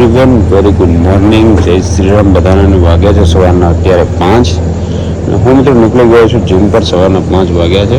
Everyone, very good morning. જય શ્રી રામ. બધાને વાગ્યા છે સવારના અત્યારે 5. હું મિત્રો નીકળી ગયો છું જીમ પર. સવારના 5 વાગ્યા છે.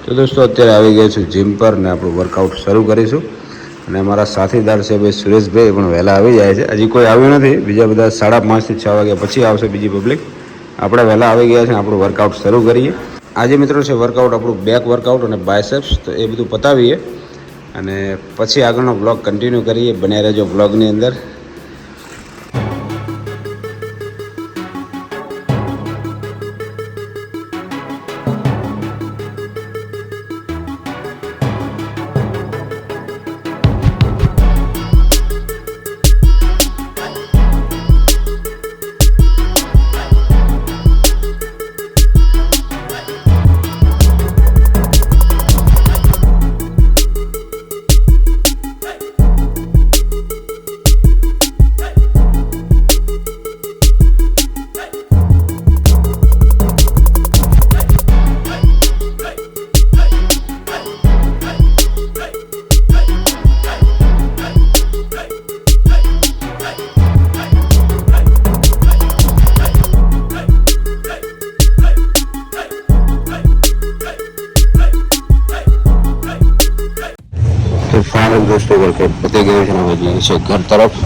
તો દોસ્તો અત્યારે આવી ગયા છું જીમ પર ને આપણું વર્કઆઉટ શરૂ કરીશું. અને અમારા સાથીદાર છે ભાઈ સુરેશભાઈ પણ વહેલા આવી જાય છે. હજી કોઈ આવ્યું નથી, બીજા બધા 5:30 થી 6 વાગ્યા પછી આવશે બીજી પબ્લિક. આપણે વહેલા આવી ગયા છે, આપણું વર્કઆઉટ શરૂ કરીએ. આજે મિત્રો છે વર્કઆઉટ આપણું બેક વર્કઆઉટ અને બાયસેપ્સ, તો એ બધું પતાવીએ અને પછી આગળનો બ્લોગ કન્ટિન્યુ કરીએ. બન્યા રહેજો બ્લોગની અંદર. ફાઇનલ દોસ્તો વર્કઆઉટ પતી ગયું છે. હવે જઈએ છે ઘર તરફ.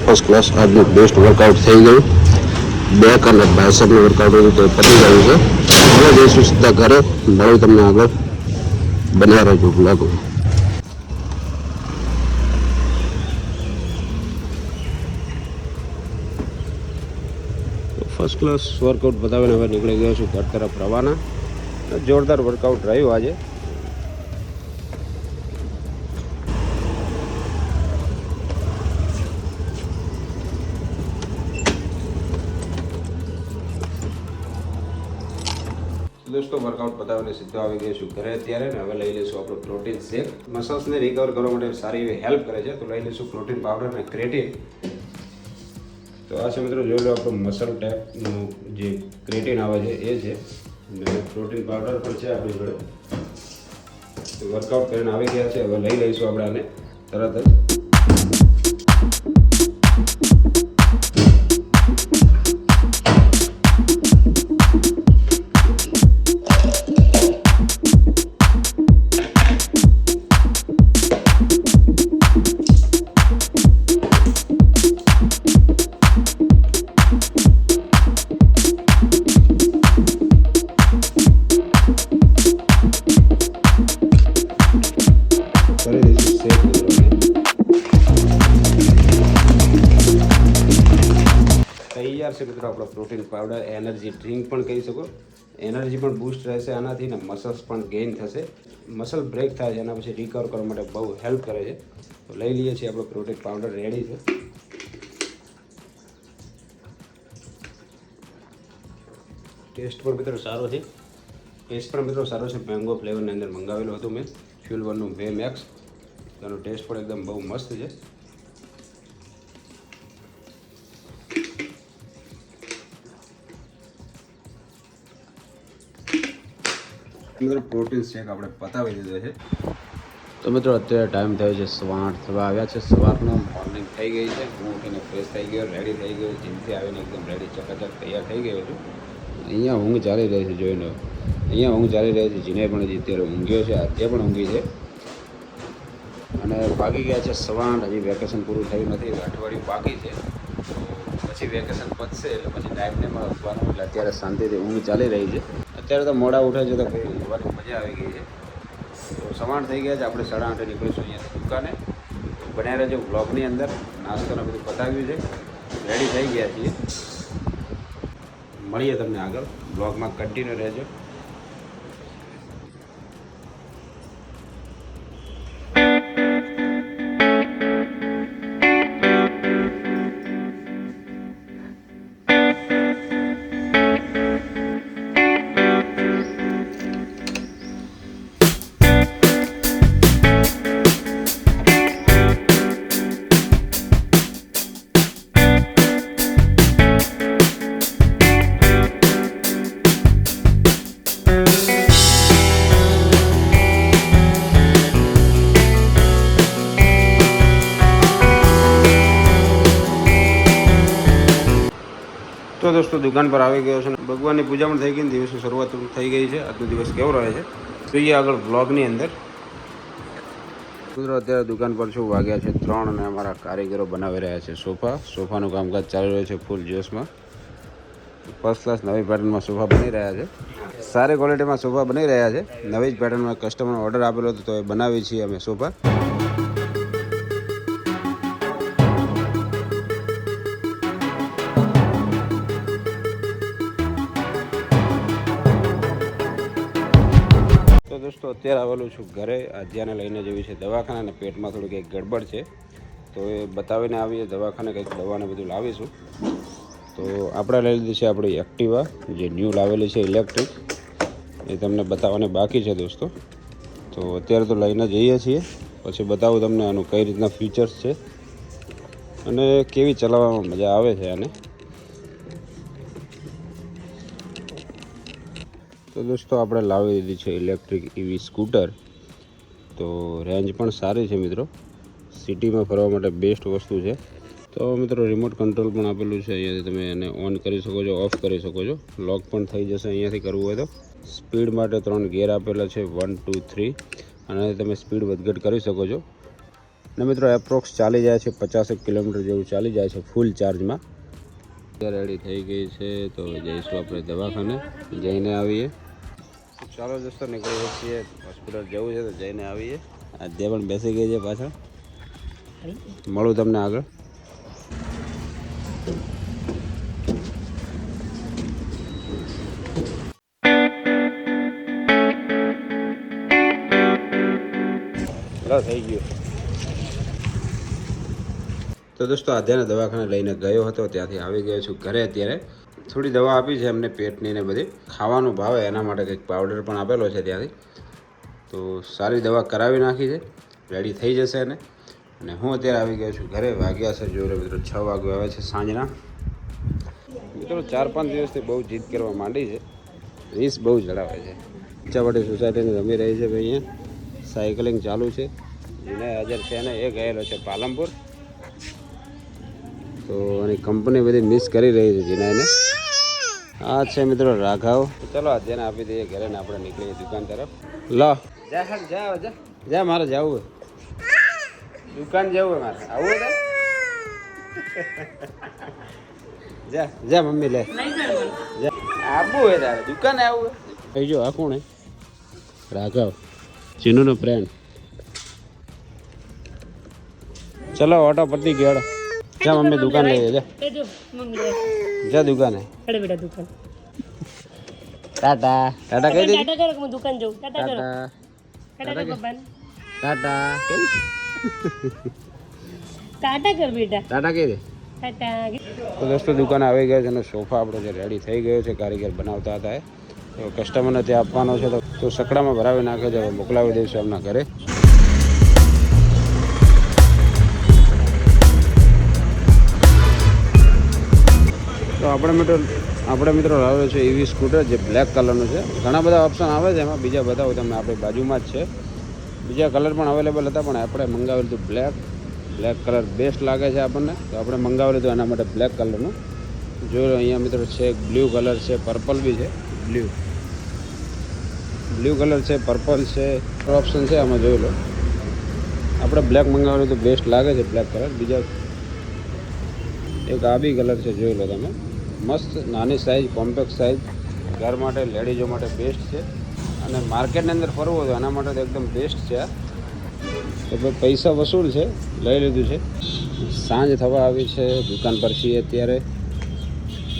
ફર્સ્ટ ક્લાસ આજનું બેસ્ટ વર્કઆઉટ થઈ ગયું. બેક અને બાયસેપનું વર્કઆઉટ હતું તો પતી ગયું છે. હવે જઈશું સીધા ઘરે. મળું તમને આગળ. બન્યા રહેજો બ્લોગમાં. ફર્સ્ટ ક્લાસ વર્કઆઉટ બતાવીને હવે નીકળી ગયો છું ઘર તરફ રવાના. જોરદાર વર્કઆઉટ રહ્યું આજે. દોસ્તો વર્કઆઉટ બતાવીને સીધો આવી ગયો છું ઘરે અત્યારે. ને હવે લઈ લઈશું આપણું પ્રોટીન શેક. મસલ્સને રિકવર કરવા માટે સારી એવી હેલ્પ કરે છે, તો લઈ લઈશું પ્રોટીન પાવડર અને ક્રેટીન. તો આ છે મિત્રો, જોઈ લો આપણું મસલ ટાઈપનું જે ક્રેટીન આવે છે એ છે, અને પ્રોટીન પાવડર પણ છે આપણી જોડે. તો વર્કઆઉટ કરીને આવી ગયા છે, હવે લઈ લઈશું આપણે આને તરત જ. તૈયાર છે મિત્રો આપણો પ્રોટીન પાવડર. એનર્જી ડ્રિંક પણ કહી શકો. એનર્જી પણ બૂસ્ટ રહેશે આનાથી, ને મસલ્સ પણ ગેઇન થશે. મસલ બ્રેક થાય છે એના પછી રિકવર કરવા માટે બહુ હેલ્પ કરે છે. તો લઈ લઈએ છીએ આપણો પ્રોટીન પાવડર. રેડી છે. ટેસ્ટ પણ મિત્રો સારો છે. ટેસ્ટ પણ મિત્રો સારો છે. મેંગો ફ્લેવરની અંદર મંગાવેલું હતું મેં, ફ્યુલ વનનું વે મેક્સ. તેનો ટેસ્ટ પણ એકદમ બહુ મસ્ત છે. મિત્રો પ્રોટીન શેક આપણે પતાવી દીધો છે. તો મિત્રો અત્યારે ટાઈમ થયો છે 8:30 થવા આવ્યા છે. સવારનો મોર્નિંગ થઈ ગઈ છે. હું ઉઠીને ફ્રેશ થઈ ગયો, રેડી થઈ ગયો. જીમથી આવીને એકદમ રેડી ચકાચક તૈયાર થઈ ગયો છું. અહીંયા ઊંઘ ચાલી રહી છે, જોઈ લો. અહીંયા ઊંઘ ચાલી રહી છે. જીને પણ અત્યારે ઊંઘ્યો છે, આજે પણ ઊંઘી છે. અને વાગી ગયા છે 8:15. હજી વેકેશન પૂરું થયું નથી, અઠવાડિયું બાકી છે. તો પછી વેકેશન પતશે એટલે પછી ટાઈમને પણ ઉઠવાનું, એટલે અત્યારે શાંતિથી ઊંઘ ચાલી રહી છે. અત્યારે તો મોડા ઉઠે છે તો ભાઈ ઊંઘવાની મજા આવી ગઈ છે. તો 8:30 થઈ ગયા છે. આપણે 8:30 નીકળીશું અહીંયાથી દુકાને. બન્યા રહેજો બ્લોગની અંદર. નાસ્તોને બધું પતાવ્યું છે, રેડી થઈ ગયા છીએ. મળીએ તમને આગળ બ્લોગમાં. કન્ટિન્યુ રહેજો. દોસ્તો દુકાન પર આવી ગયો છે. ભગવાનની પૂજા પણ થઈ ગઈ ને દિવસની શરૂઆત થઈ ગઈ છે. આજનો દિવસ કેવો રહે છે જોઈએ આગળ બ્લોગની અંદર. મિત્રો અત્યારે દુકાન પર છું, વાગ્યા છે 3 અને અમારા કારીગરો બનાવી રહ્યા છે સોફાનું કામકાજ ચાલી રહ્યું છે ફૂલ જોશમાં. ફર્સ્ટ ક્લાસ નવી પેટર્નમાં સોફા બની રહ્યા છે. સારી ક્વોલિટીમાં સોફા બની રહ્યા છે. નવી જ પેટર્નમાં કસ્ટમરનો ઓર્ડર આપેલો હતો તો એ બનાવી છીએ અમે સોફા. તો દોસ્તો અત્યારે આવેલું છું ઘરે. આજ્યાને લઈને જવી છે દવાખાને અને પેટમાં થોડીક એક ગડબડ છે તો એ બતાવીને આવીએ દવાખાને. કંઈક દવાને બધું લાવીશું. તો આપણે લઈ લીધી છે આપણી એક્ટિવા જે ન્યૂ લાવેલી છે ઇલેક્ટ્રિક. એ તમને બતાવવાની બાકી છે દોસ્તો. તો અત્યારે તો લઈને જઈએ છીએ, પછી બતાવું તમને આનું કઈ રીતના ફીચર્સ છે અને કેવી ચલાવવામાં મજા આવે છે આને. તો દોસ્તો આપણે લાવી દીધી છે ઇલેક્ટ્રિક EV સ્કૂટર. તો રેન્જ પણ સારી છે મિત્રો, સિટીમાં ફરવા માટે બેસ્ટ વસ્તુ છે. તો મિત્રો રિમોટ કંટ્રોલ પણ આપેલું છે. અહીંયાથી તમે એને ઓન કરી શકો છો, ઓફ કરી શકો છો. લોક પણ થઈ જશે અહીંયાથી કરવું હોય તો. સ્પીડ માટે 3 ગિયર આપેલા છે 1, 2, 3 અને તમે સ્પીડ વધઘટ કરી શકો છો. અને મિત્રો એપ્રોક્સ ચાલી જાય છે 50 કિલોમીટર જેવું ચાલી જાય છે ફૂલ ચાર્જમાં. રેડી થઈ ગઈ છે તો જઈશું આપણે દવાખાને, જઈને આવીએ. ચાલો દોસ્તો નીકળીએ છીએ, હોસ્પિટલ જવું છે તો જઈને આવીએ. આજે પણ બેસી ગઈ છે પાછળ. મળું તમને આગળ. થઈ ગયું. તો દોસ્તો આધ્યાને દવાખાને લઈને ગયો હતો, ત્યાંથી આવી ગયો છું ઘરે. અત્યારે થોડી દવા આપી છે એમને પેટની ને બધી. ખાવાનું ભાવે એના માટે કંઈક પાવડર પણ આપેલો છે ત્યાંથી. તો સારી દવા કરાવી નાખી છે, રેડી થઈ જશે એને. અને હું અત્યારે આવી ગયો છું ઘરે. વાગ્યા છે જોડે મિત્રો 6 વાગ્યા આવે છે સાંજના. મિત્રો 4-5 દિવસથી બહુ જીદ કરવા માંડી છે, રીસ બહુ ચડાવે છે. ઈચ્છાવાટી સોસાયટીને રમી રહી છે ભાઈ. અહીંયા સાયકલિંગ ચાલુ છે. જેને હાજર છે ને એ ગયેલો છે પાલનપુર. તો એની કંપની બધી મિસ કરી રહી છે જીનાને. આ છે મિત્રો રાઘવ. ચલો આજને આપી દઈએ ઘરે ને આપણે નીકળીએ દુકાન તરફ. લો જા હાલ જા જા જા, મારે જવું દુકાન જવું મારે. આવું ને જા જા મમ્મી લે જા. આવું હોય તારે દુકાને આવું હોય. જો આ કોણ હે? રાઘવ, ચીનુનો ફ્રેન્ડ. ચલો ઓટો પતી ગયો. જા મમ્મી દુકાન લઈ જા. જા દુકાને. અરે બેટા દુકાન. ટાટા ટાટા કહી દે. ટાટા કર, હું દુકાન જાઉં. ટાટા કર. ટાટા કર બબ્બન. ટાટા કહી. ટાટા કર બેટા. ટાટા કહી દે. ટાટા. તો દોસ્તો દુકાન આવી ગયો છે અને સોફા આપણો જે રેડી થઈ ગયો છે. કારીગર બનાવતા હતા એ. તો કસ્ટમરને ત્યાં આપવાનો છે તો સકડામાં ભરાવી નાખે છે. હવે મોકલાવી દઈશું એમના ઘરે. તો આપણે મિત્રો લાવ્યો છે EV સ્કૂટર જે બ્લેક કલરનું છે. ઘણા બધા ઓપ્શન આવે છે એમાં, બીજા બતાવું તમને. આપણી બાજુમાં જ છે, બીજા કલર પણ અવેલેબલ હતા પણ આપણે મંગાવેલું હતું બ્લેક કલર બેસ્ટ લાગે છે આપણને. તો આપણે મંગાવેલું હતું એના માટે બ્લેક કલરનું. જોઈ લો અહીંયા મિત્રો છે બ્લુ કલર છે, પર્પલ બી છે. બ્લુ કલર છે, પર્પલ છે, ઓપ્શન છે આમાં. જોઈ લો આપણે બ્લેક મંગાવેલું તો બેસ્ટ લાગે છે બ્લેક કલર. બીજા એક આ બી કલર છે, જોઈ લો તમે. મસ્ત નાની સાઇઝ, કોમ્પેક્ટ સાઇઝ, ઘર માટે લેડીઝો માટે બેસ્ટ છે. અને માર્કેટની અંદર ફરવું હોય એના માટે તો એકદમ બેસ્ટ છે આ. તો ભાઈ પૈસા વસૂલ છે, લઈ લીધું છે. સાંજ થવા આવી છે, દુકાન પર છીએ અત્યારે.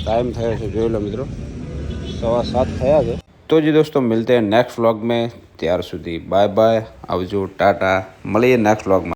ટાઈમ થયો છે જોઈ લો મિત્રો 7:15 થયા છે. તો જી દોસ્તો મિલતે हैं नेक्स्ट व्लॉग में. ત્યાર સુધી બાય બાય, આવજો, ટાટા. મળીએ નેક્स्ट व्लॉग में.